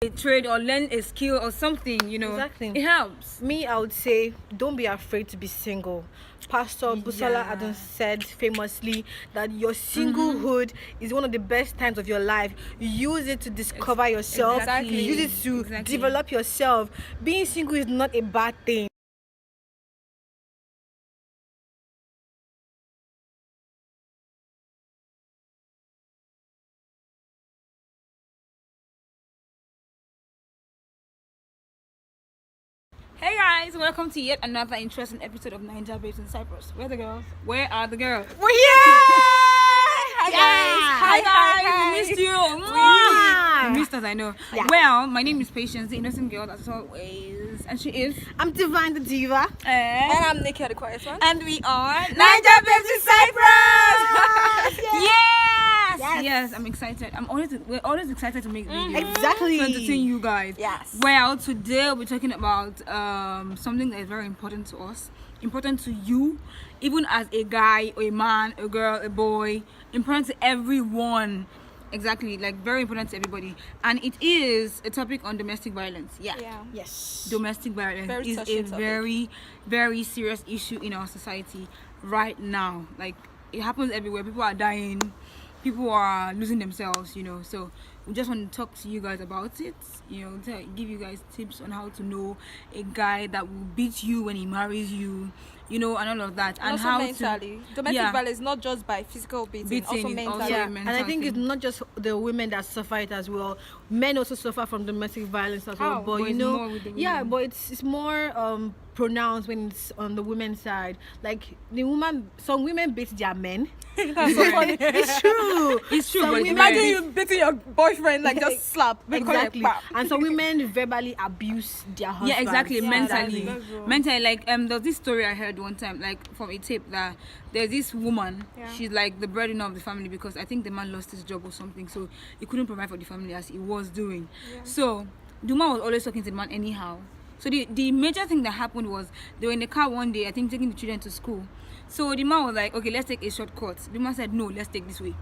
a trade or learn a skill or something, Exactly. it helps. Me, I would say, don't be afraid to be single. Pastor Busola Adams said famously that your singlehood is one of the best times of your life. Use it to discover yourself. Exactly. Use it to Exactly. develop yourself. Being single is not a bad thing. Hey guys, welcome to yet another interesting episode of Ninja Babes in Cyprus. Where are the girls? Where are the girls? We're here! Hi guys, we missed you. Yeah. We missed us, I know. Yeah. Well, my name is Patience, the innocent girl as always, and she is. I'm Divine the Diva. And I'm Nikki, the quiet one. And we are Ninja Babes in Cyprus. Yes. Yes, I'm excited. We're always excited to make videos. Exactly. To entertain you guys. Yes. Well, today we're talking about something that is very important to us, important to you, even as a guy or a man, a girl, a boy, important to everyone. Exactly, like very important to everybody. And it is a topic on domestic violence. Yeah. Yes. Domestic violence Very is touchy a topic. very, very serious issue in our society right now. Like, it happens everywhere. People are dying. People are losing themselves, So we just want to talk to you guys about it, give you guys tips on how to know a guy that will beat you when he marries you, and all of that. And also how mentally. Domestic violence is not just by physical beating, also it's mentally. also Yeah, a and mental I think thing. it's not just the women that suffer it as well. Men also suffer from domestic violence as well. How? But But it's more with the women. but it's more pronounced when it's on the women's side. Like some women beat their men. That's so funny. It's true. It's true, Some but it's women very- Imagine you beating your boyfriend, like just slap. Exactly. And some women verbally abuse their husbands. Yeah, exactly. Mentally, That's true. mentally. Like there's this story I heard one time, like from a tape, that there's this woman. Yeah. She's like the breadwinner of the family because I think the man lost his job or something, so he couldn't provide for the family as he was doing. So the man was always talking to the man anyhow. So the major thing that happened was they were in the car one day, I think taking the children to school. So the man was like, okay, let's take a shortcut. The man said, no, let's take this way.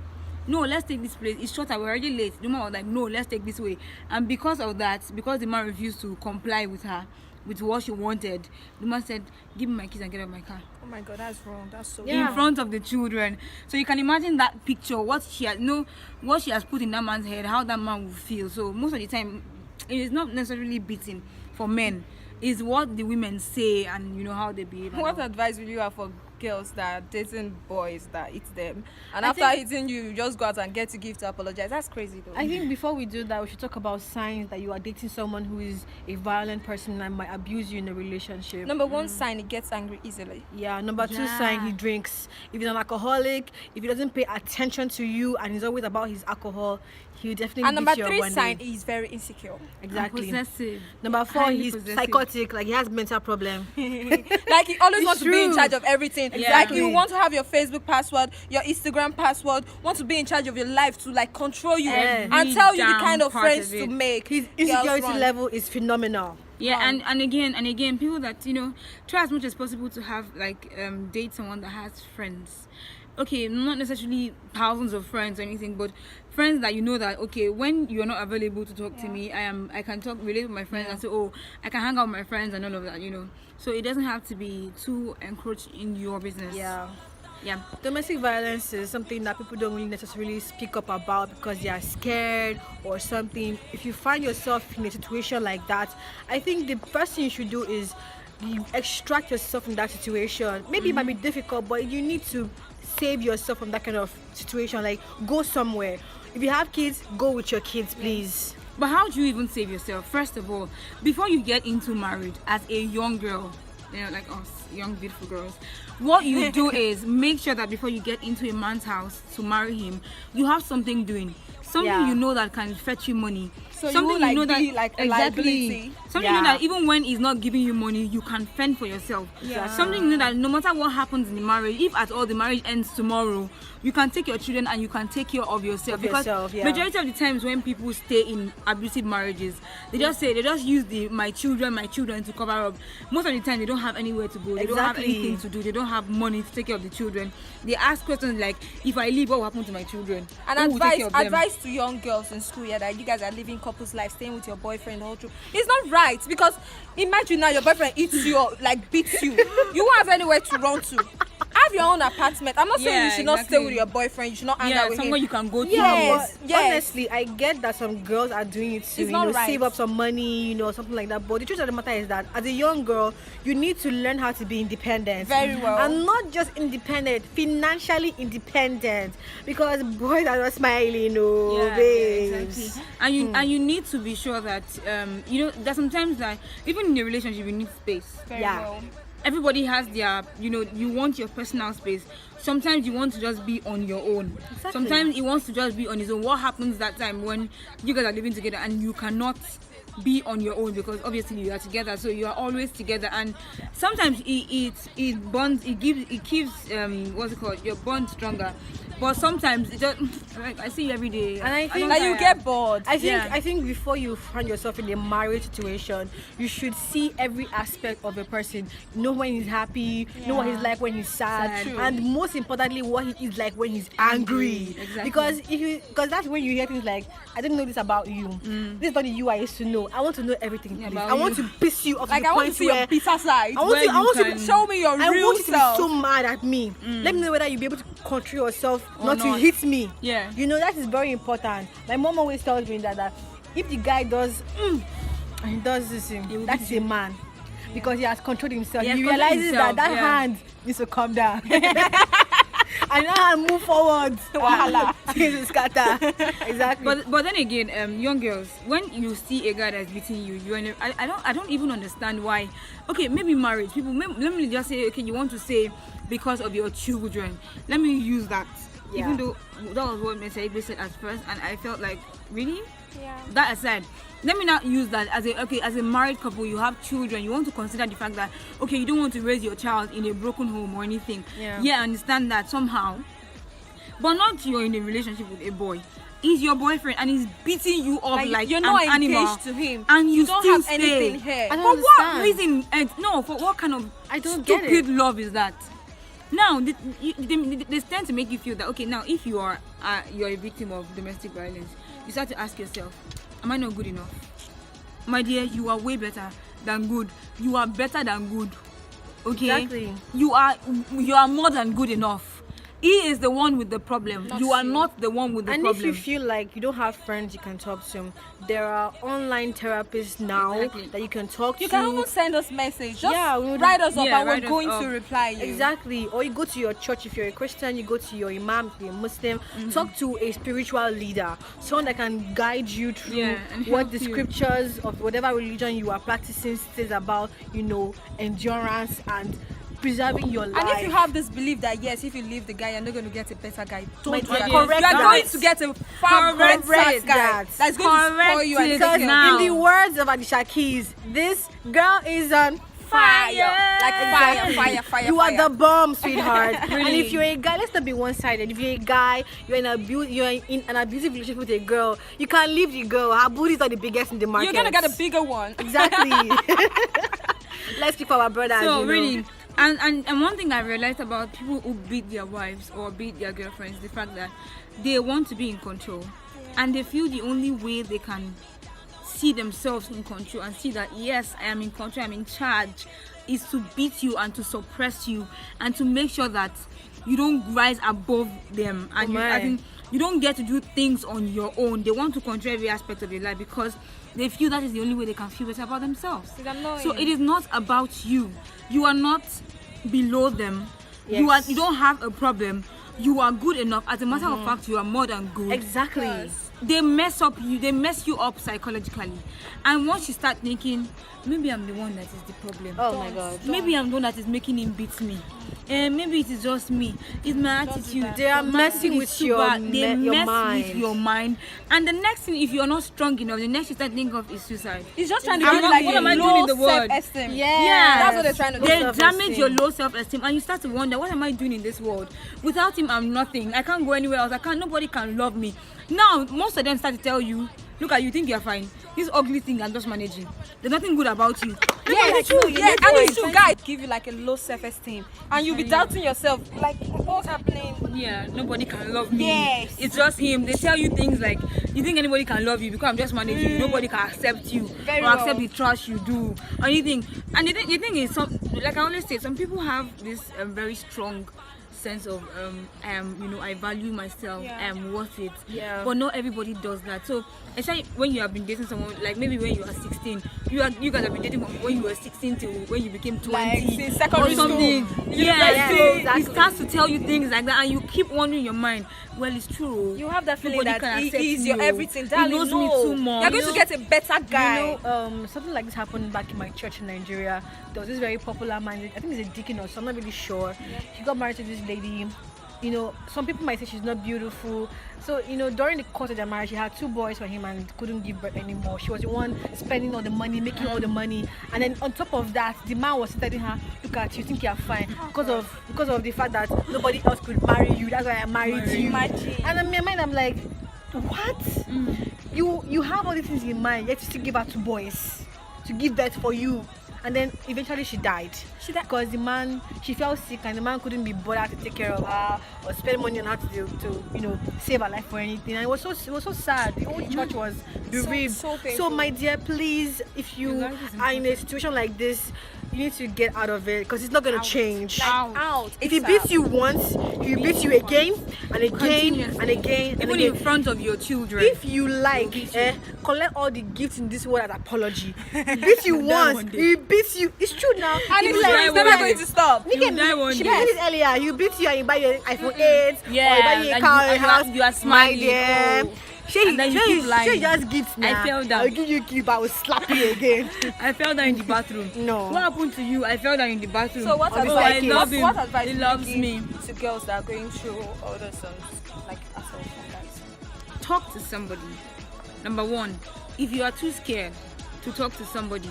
No, let's take this place. It's shorter. We're already late. The man was like, no, let's take this way. And because of that, because the man refused to comply with her, with what she wanted, the man said, give me my keys and get out of my car. Oh my god, that's wrong. That's so Yeah. In front of the children. So you can imagine that picture, what she has put in that man's head, how that man will feel. So most of the time, it is not necessarily beating for men. It's what the women say and how they behave. and What all. advice will you have for girls that are dating boys that eat them, and I after think- eating you just go out and get a gift to apologize? That's crazy though. I think before we do that, we should talk about signs that you are dating someone who is a violent person and might abuse you in a relationship. Number one sign, he gets angry easily. Yeah, number two Yeah. sign, he drinks. If he's an alcoholic, if he doesn't pay attention to you and he's always about his alcohol, he'll definitely And number beat you up three one sign, day. he's very insecure. And Exactly. possessive. Number four, Highly he's possessive. psychotic, like he has mental problem. Like he always It's wants to be in true. charge of everything. Like Exactly. you want to have your Facebook password, your Instagram password, want to be in charge of your life, to like control you Every and tell you the damn kind of part friends of to it. make. His girls insecurity run. level is phenomenal. Yeah, Wow. and again, people that try as much as possible to have date someone that has friends. Okay, not necessarily thousands of friends or anything, but friends that that okay, when you're not available to talk to me, I can relate with my friends and say, oh, I can hang out with my friends and all of that, So it doesn't have to be too encroached in your business. Yeah. Yeah. Domestic violence is something that people don't really necessarily speak up about because they are scared or something. If you find yourself in a situation like that, I think the first thing you should do is you extract yourself from that situation. Maybe it might be difficult, but you need to save yourself from that kind of situation. Like, go somewhere. If you have kids, go with your kids, please. But how do you even save yourself? First of all, before you get into marriage as a young girl, like us, young beautiful girls, what you do is make sure that before you get into a man's house to marry him, you have something doing. Something Yeah. that can fetch you money. So you something won't, like, be, like, a liability. Something that even when he's not giving you money, you can fend for yourself. Yeah. Something that no matter what happens in the marriage, if at all the marriage ends tomorrow, you can take your children and you can take care of yourself. Because majority of the times when people stay in abusive marriages, they just use my children to cover up. Most of the time they don't have anywhere to go. They don't have anything to do. They don't have money to take care of the children. They ask questions like, if I leave, what will happen to my children? And Who will take care of them? advice to young girls in school, that you guys are leaving couple's life, staying with your boyfriend the whole through. It's not right, because imagine now your boyfriend eats you or like beats you. You won't have anywhere to run to. Have your own apartment. I'm not saying you Yeah, should not exactly. stay with your boyfriend. You should not hang Yeah, out with somewhere him. you can go to. Yes. But honestly, I get that some girls are doing it to It's not right. save up some money, something like that. But the truth of the matter is that as a young girl, you need to learn how to be independent. Very well. And not just independent, financially independent. Because boys are not smiling, babes. exactly. And you need to be sure that there's sometimes that even in a relationship you need space. Very Yeah. well. Everybody has their, you want your personal space. Sometimes you want to just be on your own. Exactly. Sometimes he wants to just be on his own. What happens that time when you guys are living together and you cannot be on your own, because obviously you are together, so you are always together, and sometimes it bonds, it keeps what's it called, your bond stronger. But sometimes it just like, I see you every day, And I think Like you get bored. I think before you find yourself in a marriage situation, you should see every aspect of a person. Know when he's happy, know what he's like when he's sad, True. and most importantly, what he is like when he's angry. Exactly. Because that's when you hear things like, I didn't know this about you. This is not the you I used to know. I want to know everything. Yeah, Please. about I want you. to piss you off Like to the I want to point see where your bitter side. I want where to. I you want can- to. Show me your I real want you to be self. so mad at me. Let me know whether you'll be able to control yourself Or not to not. hit me. Yeah. That is very important. My mom always tells me that if the guy does and he does this thing, that is a man, because he has controlled himself. He has He controlled realizes himself, that yeah. hand needs to calm down. And now move forward. Wahala. Things will scatter. Exactly. But then again, young girls, when you see a guy that's beating you, I don't even understand why. Okay, maybe marriage. Let me just say, okay, you want to say because of your children. Let me use that. Yeah. Even though that was what Mr. Igwe said at first, and I felt like, really? Yeah. That aside, let me not use that as a married couple, you have children, you want to consider the fact that, okay, you don't want to raise your child in a broken home or anything. Yeah. I understand that somehow, but not you're in a relationship with a boy. He's your boyfriend and he's beating you up like you're not an animal, engaged to him, and you don't still have stay. anything here. I For don't what understand. reason? No, for what kind of I don't get stupid it. love is that? Now they tend to make you feel that, okay, now if you are you're a victim of domestic violence, you start to ask yourself, am I not good enough? My dear, you are way better than good. You are better than good. Okay? Exactly. You are more than good enough. He is the one with the problem. Not You are you. not the one with the And problem. if you feel like you don't have friends you can talk to, there are online therapists now Exactly. that you can talk You to. can even send us message. Just Yeah, we would- write us up Yeah, and write we're us going up. to reply you. Exactly. Or you go to your church if you're a Christian, you go to your imam if you're a Muslim. Talk to a spiritual leader, someone that can guide you through Yeah, and what help the you. scriptures of whatever religion you are practicing says about, endurance and preserving your life. And if you have this belief that yes, if you leave the guy, you're not going to get a better guy, My don't do dear, that. correct You are that. going to get a far Correct better guy that. that's going to spoil you and Correct take it. because care of now. in the words of Alicia Keys, this girl is on fire. Like fire, Exactly. fire, fire, You fire. are the bomb, sweetheart. And Really. if you're a guy, let's not be one-sided. If you're a guy, you're in an abusive relationship with a girl, you can't leave the girl. Her booties are the biggest in the market. You're going to get a bigger one. Exactly. Let's keep our brothers. So really, and one thing I realized about people who beat their wives or beat their girlfriends, the fact that they want to be in control, and they feel the only way they can see themselves in control and see that yes, I am in control, I'm in charge, is to beat you and to suppress you and to make sure that you don't rise above them and you don't get to do things on your own. They want to control every aspect of your life because they feel that is the only way they can feel better about themselves. It's annoying. So it is not about you. You are not below them. Yes. You don't have a problem. You are good enough. As a matter of fact, you are more than good. Exactly. Yes. They mess you up psychologically. And once you start thinking, maybe I'm the one that is the problem. Oh my God. Maybe I'm the one that is making him beat me. And maybe it is just me. It's my attitude. They are My messing attitude with is too your bad. They your mess mind. with your mind. And the next thing, if you're not strong enough, the next you start thinking of is suicide. It's just trying to I'm give you not- like what a am I doing low in the world? self-esteem. Yeah. That's what they're trying to do. They self-esteem. damage your low self-esteem and you start to wonder, what am I doing in this world? Without him, I'm nothing. I can't go anywhere else. Nobody can love me. Now, most of them start to tell you, look at you, think you're fine. This ugly thing I'm just managing. There's nothing good about you. Yeah, like, it's true. no, you Yeah, need and to it's true, enjoy- guys. Give you like a low self-esteem, and you'll be doubting yourself. Like, what's happening? Yeah, nobody can love me. Yes. It's just him. They tell you things like, you think anybody can love you because I'm just managing you. Nobody can accept you Very or accept well. the trash you do or anything. And the thing is, like I always say, some people have this very strong sense of I value myself, Yeah. I am worth it. Yeah. But not everybody does that. So especially when you have been dating someone, like maybe when you are 16, you guys have been dating from when you were 16 till when you became 20 Like, since or secondary school. something. Yeah, Yeah, so exactly. it starts to tell you things like that, and you keep wondering in your mind, well, it's true. You have that feeling Nobody that can he accept is your you. everything. He Darling, knows no. me too much. You're going to get a better guy. You know, something like this happened back in my church in Nigeria. There was this very popular man, I think he's a deacon or so, I'm not really sure. He got married to this lady. You know, some people might say she's not beautiful. So, you know, during the course of their marriage, she had 2 boys for him and couldn't give birth anymore. She was the one spending all the money, making all the money. And then on top of that, the man was telling her, look at you, think you're fine. Because of the fact that nobody else could marry you. That's why I married you. Imagine. And in my mind, I'm like, what? You have all these things in mind, yet you still give her 2 boys to give birth for you. And then eventually she died. Because the man, she fell sick and the man couldn't be bothered to take care of her or spend money on her to save her life or anything. And it was so sad. The whole church was bereaved. so So, painful. my dear, please, if you Your life is are in a situation like this, you need to get out of it because it's not gonna change. Like, out. If he beats you once, he will beat you again and again Continuously. and again and Even again. in front of your children. If you like, collect all the gifts in this world as apology. He beats you You'll die once, one day. he beats you. It's true now. And He it's be like, die it's one never day. going to stop. You'll die one she day. mentioned it earlier. You beat you and you buy your iPhone 8 or you buy your and car, you- your and house. you are smiling. My dear. Oh. She And then you keep lying. just gifts now. I fell down. I'll give you a gift, but I will slap you again. I fell down in the bathroom. No. What happened to you? I fell down in the bathroom. So what Or the advice? psychic. I love him. What advice He do loves you me. give to girls that are going through all those like assault and guys? Talk to somebody. Number 1, if you are too scared to talk to somebody,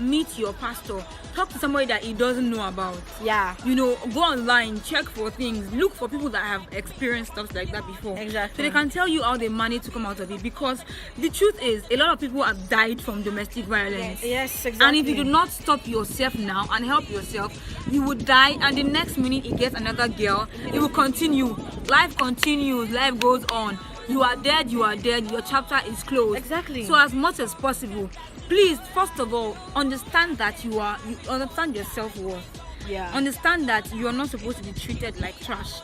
meet your pastor. Talk to somebody that he doesn't know about. Yeah. Go online, check for things, look for people that have experienced stuff like that before. Exactly. So they can tell you how they managed to come out of it, because the truth is a lot of people have died from domestic violence. Yes, exactly. And if you do not stop yourself now and help yourself, you will die, and the next minute it gets another girl, it will continue. Life continues, life goes on. You are dead, your chapter is closed. Exactly. So as much as possible, please, first of all, understand that you understand your self-worth. Yeah. Understand that you are not supposed to be treated like trash.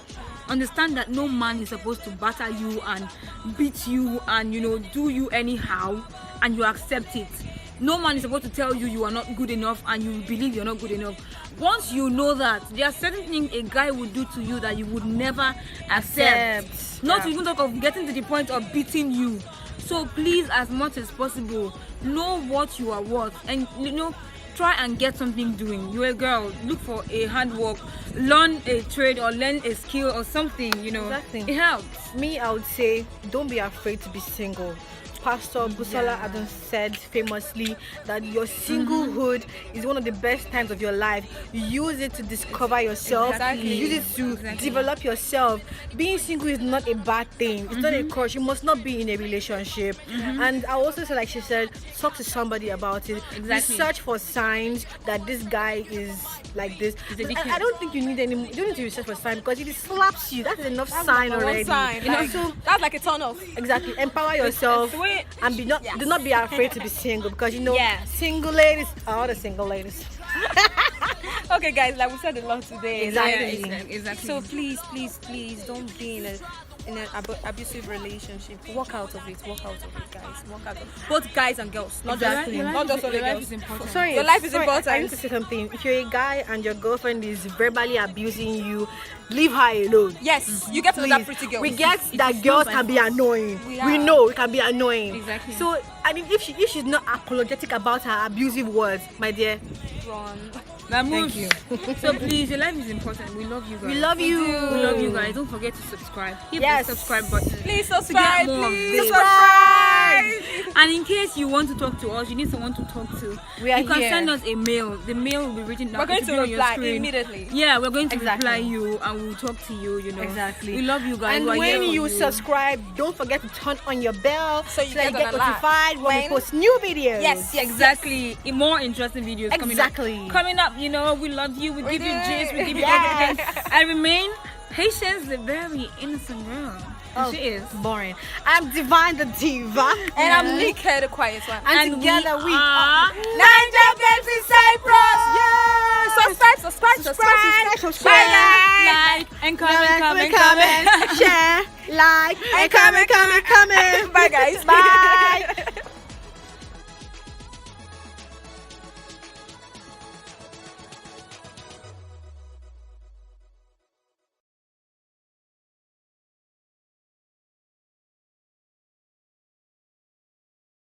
Understand that no man is supposed to batter you and beat you and do you anyhow, and you accept it. No man is supposed to tell you you are not good enough and you believe you're not good enough. Once you know that, there are certain things a guy would do to you that you would never accept. Not to even talk of getting to the point of beating you. So please, as much as possible, know what you are worth, and try and get something doing. You're a girl, look for a handwork, learn a trade or learn a skill or something. Exactly. It helps. Me, I would say, don't be afraid to be single. Pastor Busola Adams said famously that your singlehood is one of the best times of your life. Use it to discover yourself. Exactly. Use it to Exactly. develop yourself. Being single is not a bad thing. It's not a curse. You must not be in a relationship. And I also said, like she said, talk to somebody about it. Exactly. Research for signs that this guy is like this. He's a But dickhead. I don't think you need any. You don't need to research for signs, because if he slaps you, that's enough sign Number one already. sign. Like, So that's like a turn off. exactly, empower yourself Sweet. and do not be afraid to be single, because Yes. single ladies are the single ladies. Okay, guys, like we said a lot today. Exactly. Yeah, exactly. So please don't be in an abusive relationship. Walk out of it, guys. Walk out of it. Both guys and girls, not Exactly. just Your not life just is- only your life girls. is important. Sorry, Your life is sorry, important. I need to say something. If you're a guy and your girlfriend is verbally abusing you, leave her alone. Yes, you get to know that Please. pretty girl. We get It that is girls not can by be force. annoying. We We are. know it can be annoying. Exactly. So, I mean, if she's not apologetic about her abusive words, my dear, run. Now move. Thank you. So please, your life is important. We love you guys. We love you. We love you guys. Don't forget to subscribe. Hit Yes. the subscribe button. Please subscribe, more of please this. subscribe. And in case you want to talk to us, you need someone to talk to. We are you can here. send us a mail. The mail will be written down. We're going It to will be on your reply screen. immediately. Yeah, we're going to Exactly. reply you and we'll talk to you. You know. Exactly. We love you guys. And We're here when for you subscribe, don't forget to turn on your bell So you that get you get an alert. notified when we When- post new videos. Yes. Exactly. More interesting videos Exactly. coming up. You know, we love you. We give you do. gist. We give you Yes. everything. I remain Patience, the very innocent girl. Oh, She is. boring. I'm Divine the Diva. And I'm Nika, the quiet one. And together we are Ninja Babes in Cyprus. Yes. Subscribe. Subscribe. like and comment, share, like, and comment. Bye, guys. Bye.